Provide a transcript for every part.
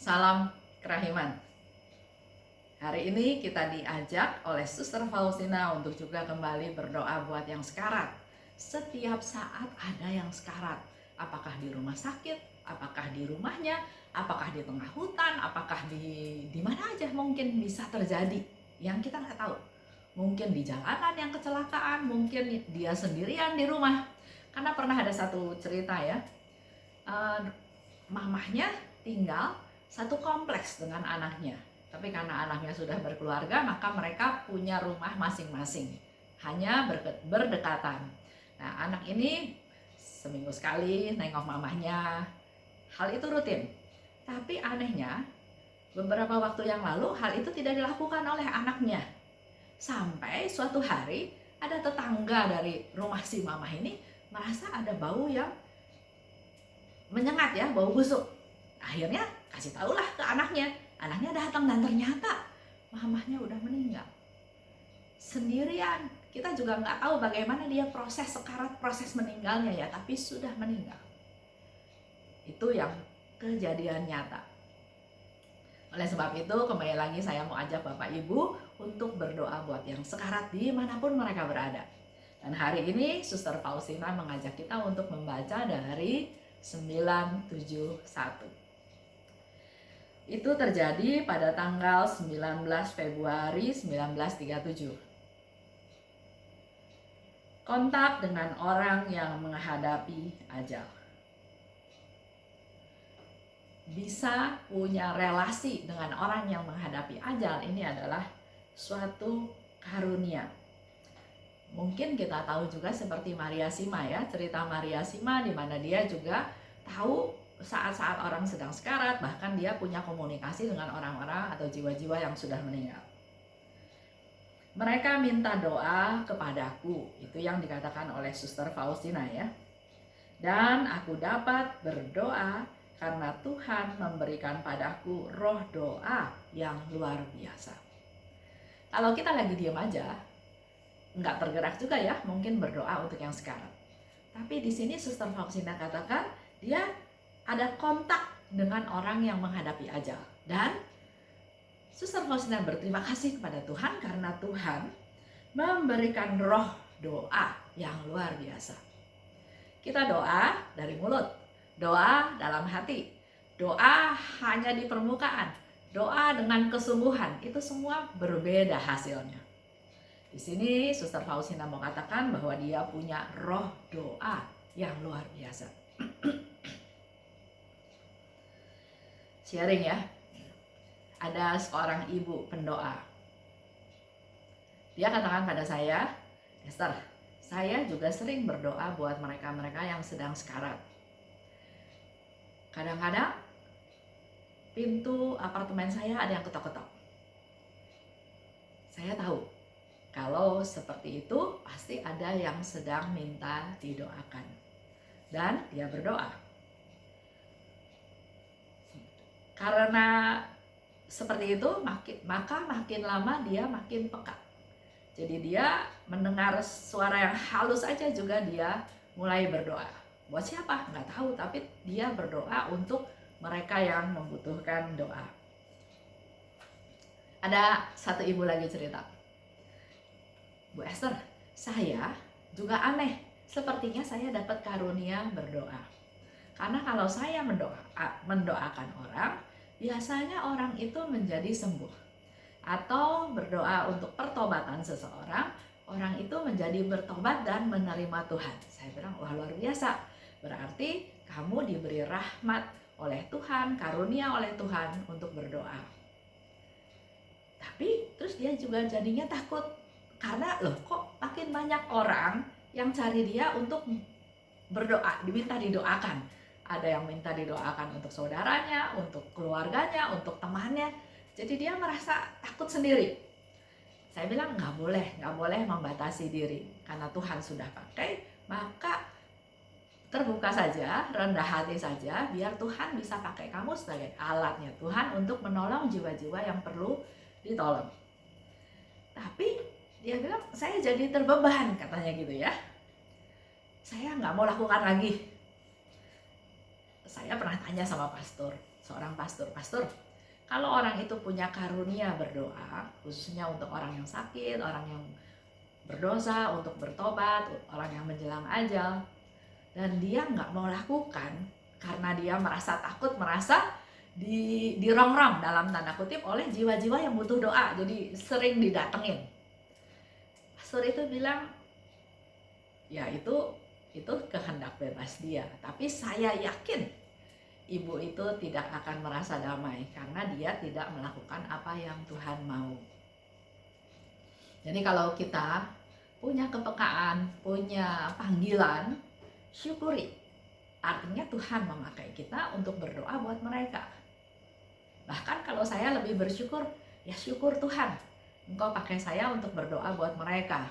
Salam kerahiman. Hari ini kita diajak oleh Suster Faustina untuk juga kembali berdoa buat yang sekarat. Setiap saat ada yang sekarat. Apakah di rumah sakit, apakah di rumahnya, apakah di tengah hutan, apakah di mana aja mungkin bisa terjadi. Yang kita nggak tahu. Mungkin di jalanan yang kecelakaan, mungkin dia sendirian di rumah. Karena pernah ada satu cerita ya, mamahnya tinggal satu kompleks dengan anaknya. Tapi karena anaknya sudah berkeluarga, maka mereka punya rumah masing-masing. Hanya berdekatan. Nah, anak ini seminggu sekali nengok mamahnya. Hal itu rutin. Tapi anehnya, beberapa waktu yang lalu hal itu tidak dilakukan oleh anaknya. Sampai suatu hari ada tetangga dari rumah si mamah ini merasa ada bau yang menyengat ya, bau busuk. Akhirnya kasih tahulah ke anaknya. Anaknya datang dan ternyata mamahnya udah meninggal. Sendirian. Kita juga nggak tahu bagaimana dia proses sekarat, proses meninggalnya ya, tapi sudah meninggal. Itu yang kejadian nyata. Oleh sebab itu, kembali lagi saya mau ajak Bapak Ibu untuk berdoa buat yang sekarat dimanapun mereka berada. Dan hari ini Suster Faustina mengajak kita untuk membaca dari 971. Itu terjadi pada tanggal 19 Februari 1937. Kontak dengan orang yang menghadapi ajal. Bisa punya relasi dengan orang yang menghadapi ajal, ini adalah suatu karunia. Mungkin kita tahu juga seperti Maria Sima ya, cerita Maria Sima di mana dia juga tahu saat-saat orang sedang sekarat, bahkan dia punya komunikasi dengan orang-orang atau jiwa-jiwa yang sudah meninggal. Mereka minta doa kepadaku, itu yang dikatakan oleh Suster Faustina ya. Dan aku dapat berdoa karena Tuhan memberikan padaku roh doa yang luar biasa. Kalau kita lagi diam aja, nggak bergerak juga ya, mungkin berdoa untuk yang sekarat. Tapi di sini Suster Faustina katakan dia ada kontak dengan orang yang menghadapi ajal. Dan Suster Faustina berterima kasih kepada Tuhan karena Tuhan memberikan roh doa yang luar biasa. Kita doa dari mulut, doa dalam hati, doa hanya di permukaan, doa dengan kesungguhan, itu semua berbeda hasilnya. Di sini Suster Faustina mau katakan bahwa dia punya roh doa yang luar biasa. Sharing ya. Ada seorang ibu pendoa. Dia katakan pada saya, Esther, saya juga sering berdoa buat mereka-mereka yang sedang sekarat. Kadang-kadang pintu apartemen saya ada yang ketok-ketok. Saya tahu kalau seperti itu pasti ada yang sedang minta didoakan. Dan dia berdoa. Karena seperti itu, maka makin lama dia makin peka. Jadi dia mendengar suara yang halus aja juga dia mulai berdoa. Buat siapa? Nggak tahu, tapi dia berdoa untuk mereka yang membutuhkan doa. Ada satu ibu lagi cerita. Bu Esther, saya juga aneh. Sepertinya saya dapat karunia berdoa. Karena kalau saya mendoakan orang, biasanya orang itu menjadi sembuh. Atau berdoa untuk pertobatan seseorang, orang itu menjadi bertobat dan menerima Tuhan. Saya bilang, wah luar biasa. Berarti kamu diberi rahmat oleh Tuhan, karunia oleh Tuhan untuk berdoa. Tapi terus dia juga jadinya takut. Karena loh kok makin banyak orang yang cari dia untuk berdoa, diminta didoakan. Ada yang minta didoakan untuk saudaranya, untuk keluarganya, untuk temannya. Jadi dia merasa takut sendiri. Saya bilang nggak boleh membatasi diri. Karena Tuhan sudah pakai, maka terbuka saja, rendah hati saja, biar Tuhan bisa pakai kamu sebagai alatnya Tuhan untuk menolong jiwa-jiwa yang perlu ditolong. Tapi dia bilang, saya jadi terbeban katanya gitu ya. Saya nggak mau lakukan lagi. Saya pernah tanya sama pastor, seorang pastor, "Pastor, kalau orang itu punya karunia berdoa, khususnya untuk orang yang sakit, orang yang berdosa, untuk bertobat, orang yang menjelang ajal, dan dia nggak mau lakukan karena dia merasa takut, merasa dirongrong dalam tanda kutip oleh jiwa-jiwa yang butuh doa, jadi sering didatengin." Pastor itu bilang, ya itu kehendak bebas dia, tapi saya yakin ibu itu tidak akan merasa damai karena dia tidak melakukan apa yang Tuhan mau. Jadi kalau kita punya kepekaan, punya panggilan, syukuri. Artinya Tuhan memakai kita untuk berdoa buat mereka. Bahkan kalau saya lebih bersyukur, ya syukur Tuhan, Engkau pakai saya untuk berdoa buat mereka,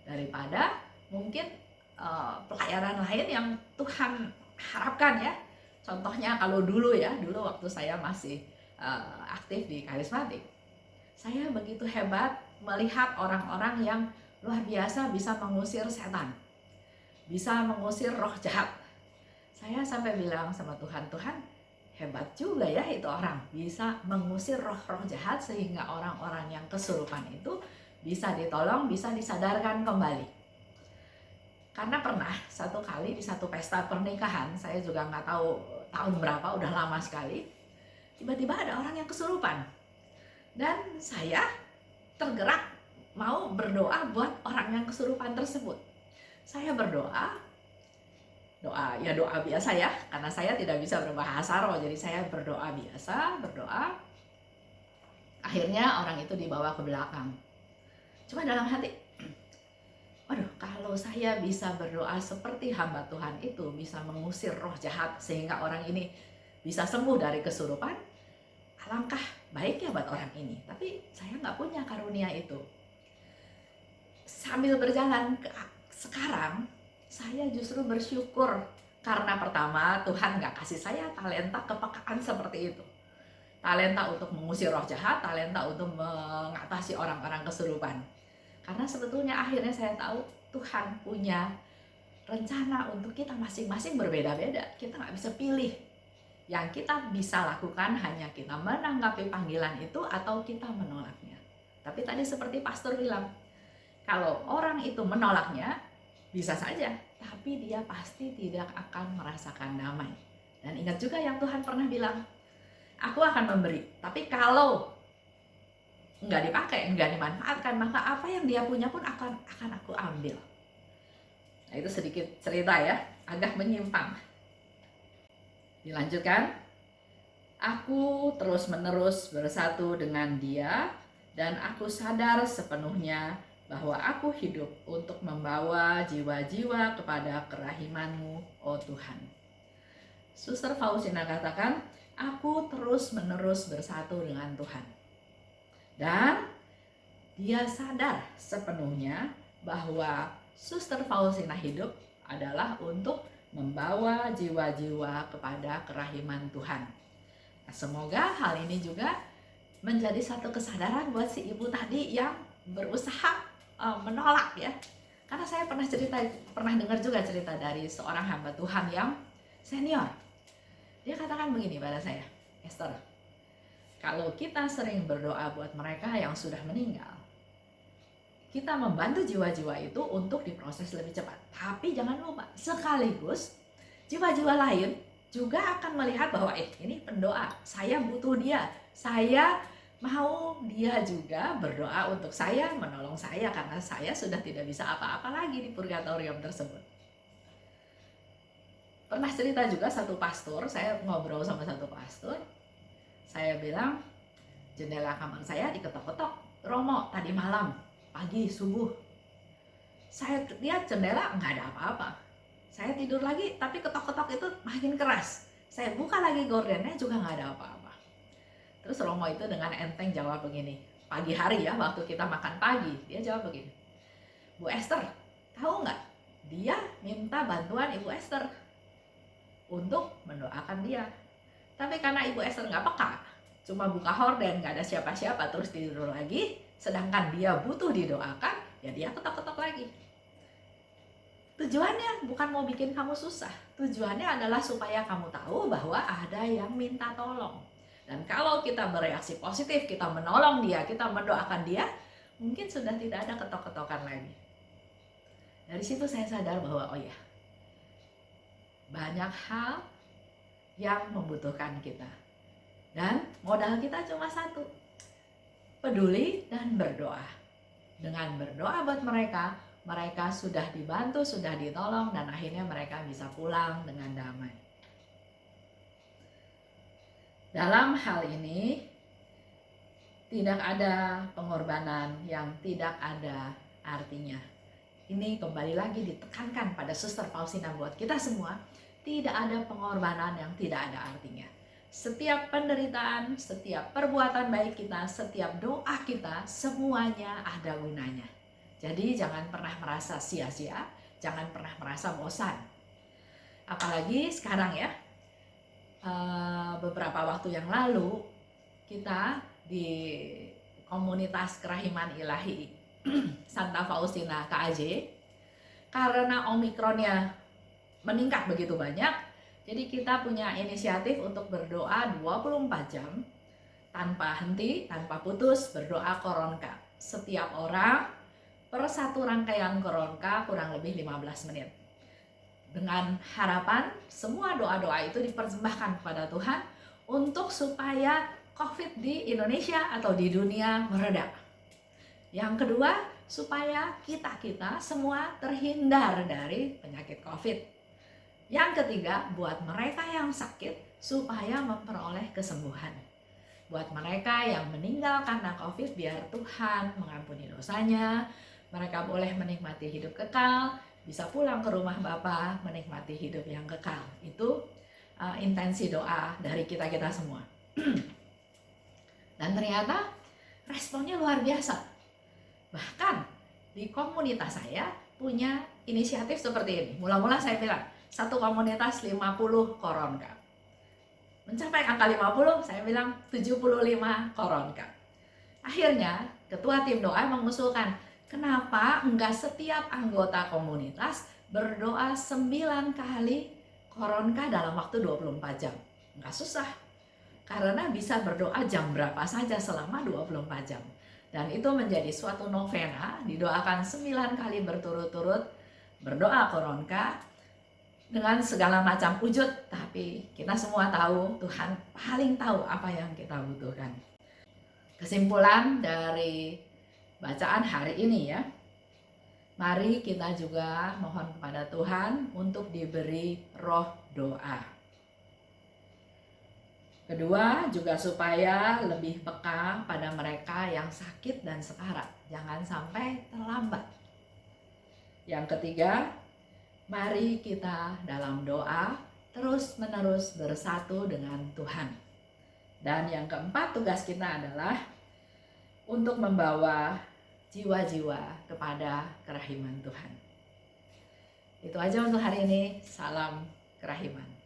daripada mungkin pelayanan lain yang Tuhan harapkan ya. Contohnya kalau dulu waktu saya masih aktif di karismatik, saya begitu hebat melihat orang-orang yang luar biasa bisa mengusir setan, bisa mengusir roh jahat. Saya sampai bilang sama Tuhan, "Tuhan, hebat juga ya itu orang, bisa mengusir roh-roh jahat sehingga orang-orang yang kesurupan itu bisa ditolong, bisa disadarkan kembali." Karena pernah satu kali di satu pesta pernikahan, saya juga nggak tahu tahun berapa, udah lama sekali, tiba-tiba ada orang yang kesurupan. Dan saya tergerak mau berdoa buat orang yang kesurupan tersebut. Saya berdoa, doa biasa ya, karena saya tidak bisa berbahasa roh, jadi saya berdoa biasa, akhirnya orang itu dibawa ke belakang. Cuma dalam hati, waduh, kalau saya bisa berdoa seperti hamba Tuhan itu, bisa mengusir roh jahat sehingga orang ini bisa sembuh dari kesurupan, alangkah baiknya buat orang ini. Tapi saya nggak punya karunia itu. Sambil berjalan sekarang, saya justru bersyukur karena pertama Tuhan nggak kasih saya talenta kepekaan seperti itu. Talenta untuk mengusir roh jahat, talenta untuk mengatasi orang-orang kesurupan. Karena sebetulnya akhirnya saya tahu Tuhan punya rencana untuk kita masing-masing berbeda-beda. Kita nggak bisa pilih. Yang kita bisa lakukan hanya kita menanggapi panggilan itu atau kita menolaknya. Tapi tadi seperti pastor bilang, kalau orang itu menolaknya, bisa saja, tapi dia pasti tidak akan merasakan damai. Dan ingat juga yang Tuhan pernah bilang, "Aku akan memberi, tapi kalau nggak dipakai, nggak dimanfaatkan, maka apa yang dia punya pun akan aku ambil." Nah, itu sedikit cerita ya, agak menyimpang. Dilanjutkan, "Aku terus-menerus bersatu dengan Dia dan aku sadar sepenuhnya bahwa aku hidup untuk membawa jiwa-jiwa kepada kerahiman-Mu, oh Tuhan." Suster Faustina katakan, "Aku terus-menerus bersatu dengan Tuhan." Dan dia sadar sepenuhnya bahwa Suster Faustina hidup adalah untuk membawa jiwa-jiwa kepada kerahiman Tuhan. Nah, semoga hal ini juga menjadi satu kesadaran buat si ibu tadi yang berusaha menolak ya. Karena saya pernah dengar juga cerita dari seorang hamba Tuhan yang senior. Dia katakan begini pada saya, "Esther, kalau kita sering berdoa buat mereka yang sudah meninggal, kita membantu jiwa-jiwa itu untuk diproses lebih cepat. Tapi jangan lupa, sekaligus jiwa-jiwa lain juga akan melihat bahwa ini pendoa, saya butuh dia, saya mau dia juga berdoa untuk saya, menolong saya karena saya sudah tidak bisa apa-apa lagi di purgatorium tersebut." Pernah cerita juga satu pastor, saya ngobrol sama satu pastor, saya bilang, "Jendela kamar saya diketok-ketok, Romo, tadi malam, pagi, subuh. Saya lihat jendela nggak ada apa-apa. Saya tidur lagi, tapi ketok-ketok itu makin keras. Saya buka lagi gordennya juga nggak ada apa-apa." Terus Romo itu dengan enteng jawab begini, pagi hari ya, waktu kita makan pagi, dia jawab begini, "Bu Esther, tahu nggak? Dia minta bantuan Ibu Esther untuk mendoakan dia. Tapi karena Ibu Esther nggak peka, cuma buka horden, nggak ada siapa-siapa, terus tidur lagi, sedangkan dia butuh didoakan, ya dia ketok-ketok lagi." Tujuannya bukan mau bikin kamu susah. Tujuannya adalah supaya kamu tahu bahwa ada yang minta tolong. Dan kalau kita bereaksi positif, kita menolong dia, kita mendoakan dia, mungkin sudah tidak ada ketok-ketokan lagi. Dari situ saya sadar bahwa oh ya, banyak hal yang membutuhkan kita. Dan modal kita cuma satu, peduli dan berdoa. Dengan berdoa buat mereka, mereka sudah dibantu, sudah ditolong, dan akhirnya mereka bisa pulang dengan damai. Dalam hal ini, tidak ada pengorbanan yang tidak ada artinya. Ini kembali lagi ditekankan pada Suster Faustina buat kita semua, tidak ada pengorbanan yang tidak ada artinya. Setiap penderitaan, setiap perbuatan baik kita, setiap doa kita, semuanya ada gunanya. Jadi jangan pernah merasa sia-sia, jangan pernah merasa bosan. Apalagi sekarang ya, beberapa waktu yang lalu kita di komunitas Kerahiman Ilahi Santa Faustina KAJ, karena Omikronnya meningkat begitu banyak, jadi kita punya inisiatif untuk berdoa 24 jam tanpa henti, tanpa putus, berdoa koronka. Setiap orang per satu rangkaian koronka kurang lebih 15 menit. Dengan harapan semua doa-doa itu dipersembahkan kepada Tuhan untuk supaya COVID di Indonesia atau di dunia mereda. Yang kedua, supaya kita semua terhindar dari penyakit COVID. Yang ketiga, buat mereka yang sakit supaya memperoleh kesembuhan. Buat mereka yang meninggal karena COVID, biar Tuhan mengampuni dosanya, mereka boleh menikmati hidup kekal, bisa pulang ke rumah Bapa menikmati hidup yang kekal. Itu intensi doa dari kita semua. Dan ternyata responnya luar biasa. Bahkan di komunitas saya punya inisiatif seperti ini. Mula-mula saya bilang, satu komunitas 50 koronka. Mencapai angka 50, saya bilang 75 koronka. Akhirnya, ketua tim doa mengusulkan, kenapa enggak setiap anggota komunitas berdoa 9 kali koronka dalam waktu 24 jam? Enggak susah, karena bisa berdoa jam berapa saja selama 24 jam. Dan itu menjadi suatu novena, didoakan 9 kali berturut-turut, berdoa koronka, dengan segala macam wujud, tapi kita semua tahu Tuhan paling tahu apa yang kita butuhkan. Kesimpulan dari bacaan hari ini ya, mari kita juga mohon kepada Tuhan untuk diberi roh doa. Kedua, juga supaya lebih peka pada mereka yang sakit dan sekarat, jangan sampai terlambat. Yang ketiga, mari kita dalam doa terus-menerus bersatu dengan Tuhan. Dan yang keempat, tugas kita adalah untuk membawa jiwa-jiwa kepada kerahiman Tuhan. Itu aja untuk hari ini. Salam kerahiman.